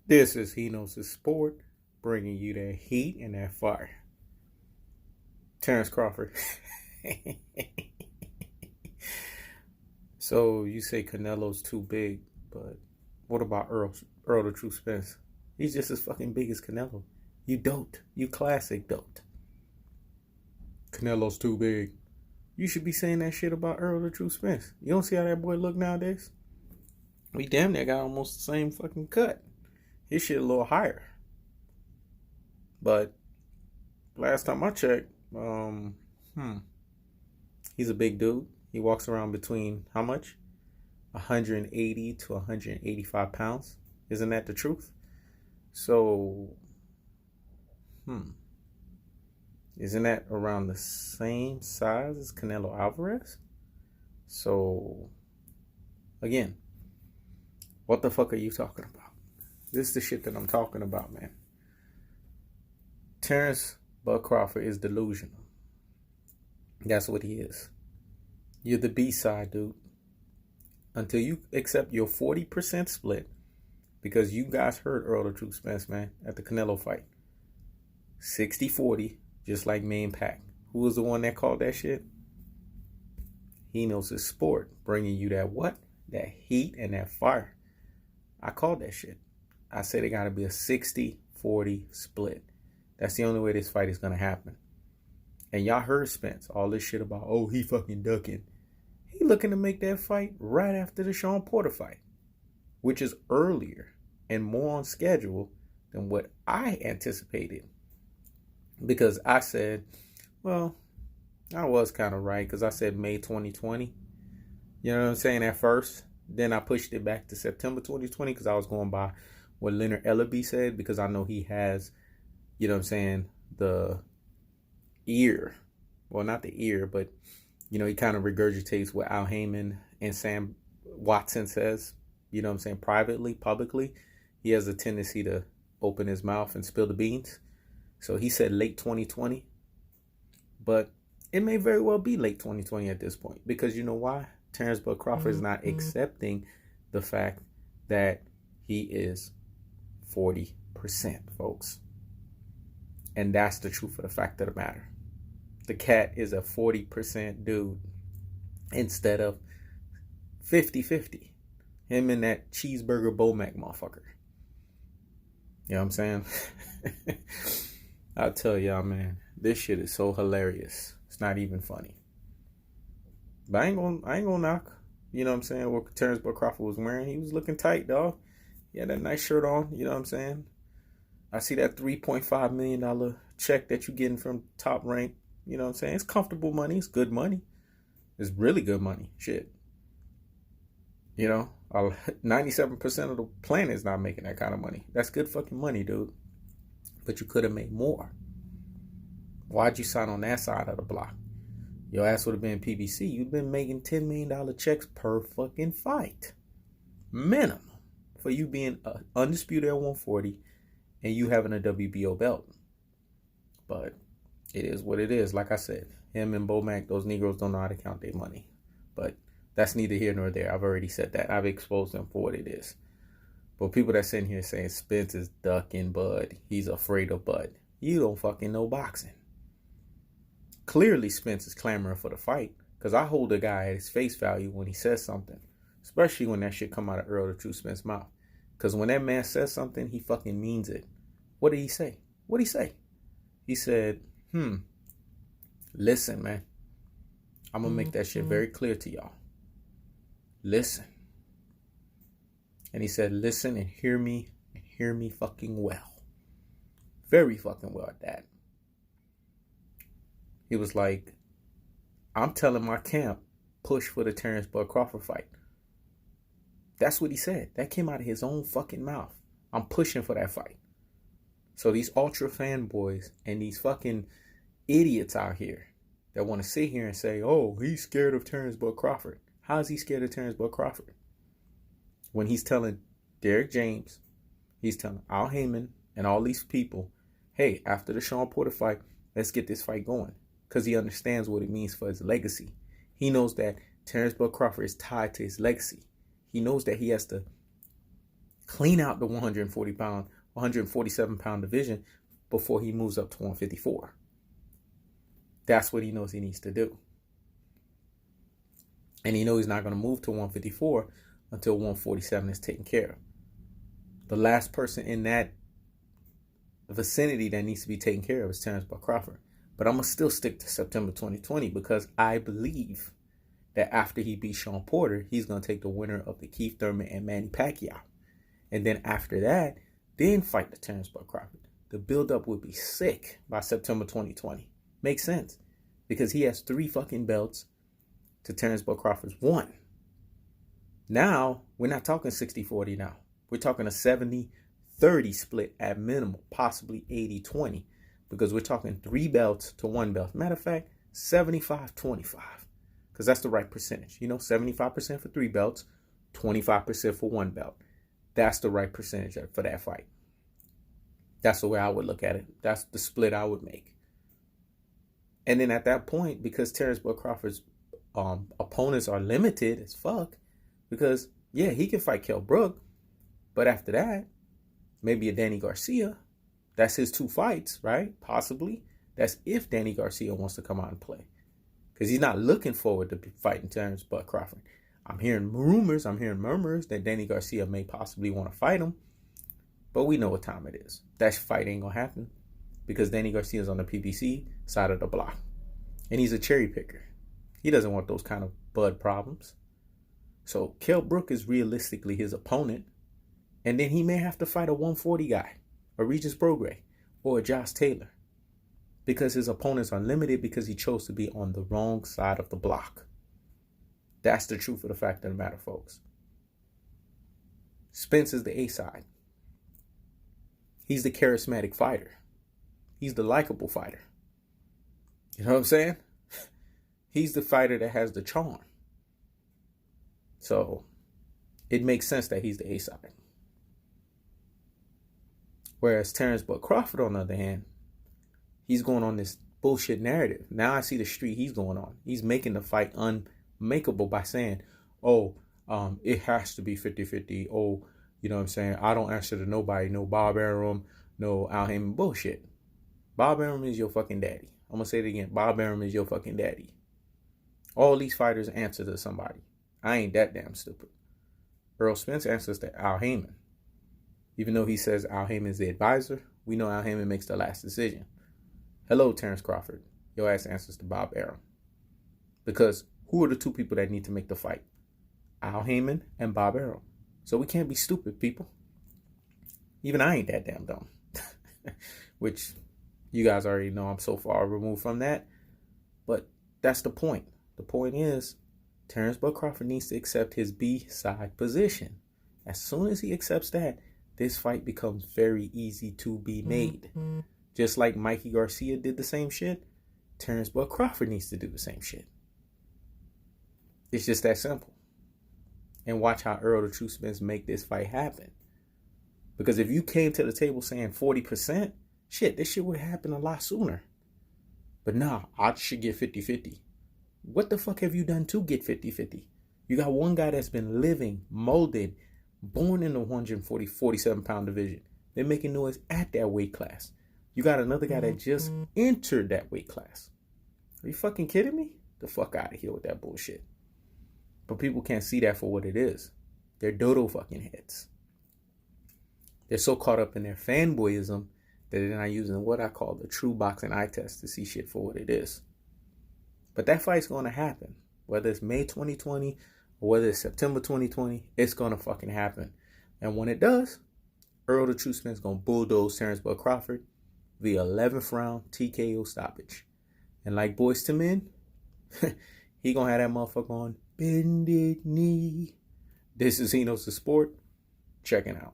This is He Knows His Sport, bringing you that heat and that fire. Terrence Crawford. So you say Canelo's too big, but what about Earl the True Spence? He's just as fucking big as Canelo. You dope. You classic dope. Canelo's too big. You should be saying that shit about Earl the True Spence. You don't see how that boy look nowadays? We damn near got almost the same fucking cut. His shit a little higher. But last time I checked, he's a big dude. He walks around between how much? 180 to 185 pounds. Isn't that the truth? So, isn't that around the same size as Canelo Alvarez? So, again, what the fuck are you talking about? This is the shit that I'm talking about, man. Terrence Bud Crawford is delusional. That's what he is. You're the B side, dude. Until you accept your 40% split, because you guys heard Earl the True Spence, man, at the Canelo fight. 60-40, just like me and Pac. Who was the one that called that shit? He Knows His Sport, bringing you that what? That heat and that fire. I called that shit. I said it got to be a 60-40 split. That's the only way this fight is going to happen. And y'all heard Spence, all this shit about, oh, he fucking ducking. He looking to make that fight right after the Sean Porter fight, which is earlier and more on schedule than what I anticipated. Because I said, well, I was kind of right, because I said May 2020. You know what I'm saying, at first. Then I pushed it back to September 2020 because I was going by what Leonard Ellaby said, because I know he has, you know what I'm saying, the ear. Well, not the ear, but, you know, he kind of regurgitates what Al Heyman and Sam Watson says, you know what I'm saying, privately, publicly. He has a tendency to open his mouth and spill the beans. So he said late 2020. But it may very well be late 2020 at this point. Because you know why? Terrence Bud Crawford is not accepting the fact that he is 40%, folks. And that's the truth of the fact of the matter. The cat is a 40% dude instead of 50-50. Him and that cheeseburger Bomac motherfucker. You know what I'm saying? I'll tell y'all, man, this shit is so hilarious. It's not even funny. But I ain't gonna knock, you know what I'm saying, what Terrence Bud Crawford was wearing. He was looking tight, dog. He had that nice shirt on, you know what I'm saying? I see that $3.5 million check that you're getting from Top Rank. You know what I'm saying? It's comfortable money. It's good money. It's really good money. Shit. You know, 97% of the planet is not making that kind of money. That's good fucking money, dude. But you could have made more. Why'd you sign on that side of the block? Your ass would have been PBC. You'd been making $10 million checks per fucking fight. Minimum. For you being undisputed at 140 and you having a WBO belt. But it is what it is. Like I said, him and Bomac, those Negroes don't know how to count their money. But that's neither here nor there. I've already said that. I've exposed them for what it is. But people that sitting here saying Spence is ducking Bud, he's afraid of Bud. You don't fucking know boxing. Clearly Spence is clamoring for the fight, because I hold a guy at his face value when he says something, especially when that shit come out of Earl the True Spence's mouth. Because when that man says something, he fucking means it. What did he say? What did he say? He said, listen, man, I'm going to make that shit very clear to y'all. Listen. And he said, listen and hear me fucking well. Very fucking well at that. He was like, I'm telling my camp, push for the Terrence Bud Crawford fight. That's what he said. That came out of his own fucking mouth. I'm pushing for that fight. So these ultra fanboys and these fucking idiots out here that want to sit here and say, oh, he's scared of Terrence Bud Crawford. How is he scared of Terrence Bud Crawford? When he's telling Derek James, he's telling Al Heyman and all these people, hey, after the Sean Porter fight, let's get this fight going. Because he understands what it means for his legacy. He knows that Terrence Bud Crawford is tied to his legacy. He knows that he has to clean out the 147-pound division before he moves up to 154. That's what he knows he needs to do. And he knows he's not going to move to 154 until 147 is taken care of. The last person in that vicinity that needs to be taken care of is Terrence Crawford. But I'm going to still stick to September 2020 because I believe that after he beats Sean Porter, he's going to take the winner of the Keith Thurman and Manny Pacquiao. And then after that, then fight the Terrence Crawford. The buildup would be sick by September 2020. Makes sense. Because he has 3 fucking belts to Terrence Crawford's 1. Now, we're not talking 60-40 now. We're talking a 70-30 split at minimum, possibly 80-20. Because we're talking 3 belts to 1 belt. Matter of fact, 75-25. Because that's the right percentage. 75% for 3 belts, 25% for 1 belt. That's the right percentage for that fight. That's the way I would look at it. That's the split I would make. And then at that point, because Terrence Crawford's opponents are limited as fuck, because, yeah, he can fight Kell Brook, but after that, maybe a Danny Garcia. That's his 2 fights, right? Possibly. That's if Danny Garcia wants to come out and play. Because he's not looking forward to fighting Terrence Crawford. I'm hearing murmurs that Danny Garcia may possibly want to fight him. But we know what time it is. That fight ain't going to happen. Because Danny Garcia's on the PBC side of the block. And he's a cherry picker. He doesn't want those kind of bud problems. So Kell Brook is realistically his opponent. And then he may have to fight a 140 guy. A Regis Prograis. Or a Josh Taylor. Because his opponents are limited because he chose to be on the wrong side of the block. That's the truth of the fact of the matter, folks. Spence is the A side. He's the charismatic fighter. He's the likable fighter. You know what I'm saying? He's the fighter that has the charm. So it makes sense that he's the A side. Whereas Terrence Crawford, on the other hand, he's going on this bullshit narrative. Now I see the street he's going on. He's making the fight unmakeable by saying, it has to be 50-50. Oh, you know what I'm saying? I don't answer to nobody. No Bob Arum, no Al Heyman. Bullshit. Bob Arum is your fucking daddy. I'm going to say it again. Bob Arum is your fucking daddy. All these fighters answer to somebody. I ain't that damn stupid. Errol Spence answers to Al Heyman. Even though he says Al Heyman is the advisor, we know Al Heyman makes the last decision. Hello, Terrence Crawford. Your ass answers to Bob Arum. Because who are the 2 people that need to make the fight? Al Heyman and Bob Arum. So we can't be stupid, people. Even I ain't that damn dumb. Which you guys already know I'm so far removed from that. But that's the point. The point is, Terrence Crawford needs to accept his B side position. As soon as he accepts that, this fight becomes very easy to be made. Just like Mikey Garcia did the same shit, Terrence Crawford needs to do the same shit. It's just that simple. And watch how Errol the True Spence make this fight happen. Because if you came to the table saying 40%, shit, this shit would happen a lot sooner. But nah, I should get 50-50. What the fuck have you done to get 50-50? You got one guy that's been living, molded, born in the 147-pound division. They're making noise at that weight class. You got another guy that just entered that weight class. Are you fucking kidding me? The fuck out of here with that bullshit. But people can't see that for what it is. They're dodo fucking heads. They're so caught up in their fanboyism that they're not using what I call the true boxing eye test to see shit for what it is. But that fight's going to happen. Whether it's May 2020 or whether it's September 2020, it's going to fucking happen. And when it does, Errol the True Spence is going to bulldoze Terrence Crawford via 11th round TKO stoppage. And like Boys to Men, he going to have that motherfucker on bended knee. This is Enos the Sport. Checking out.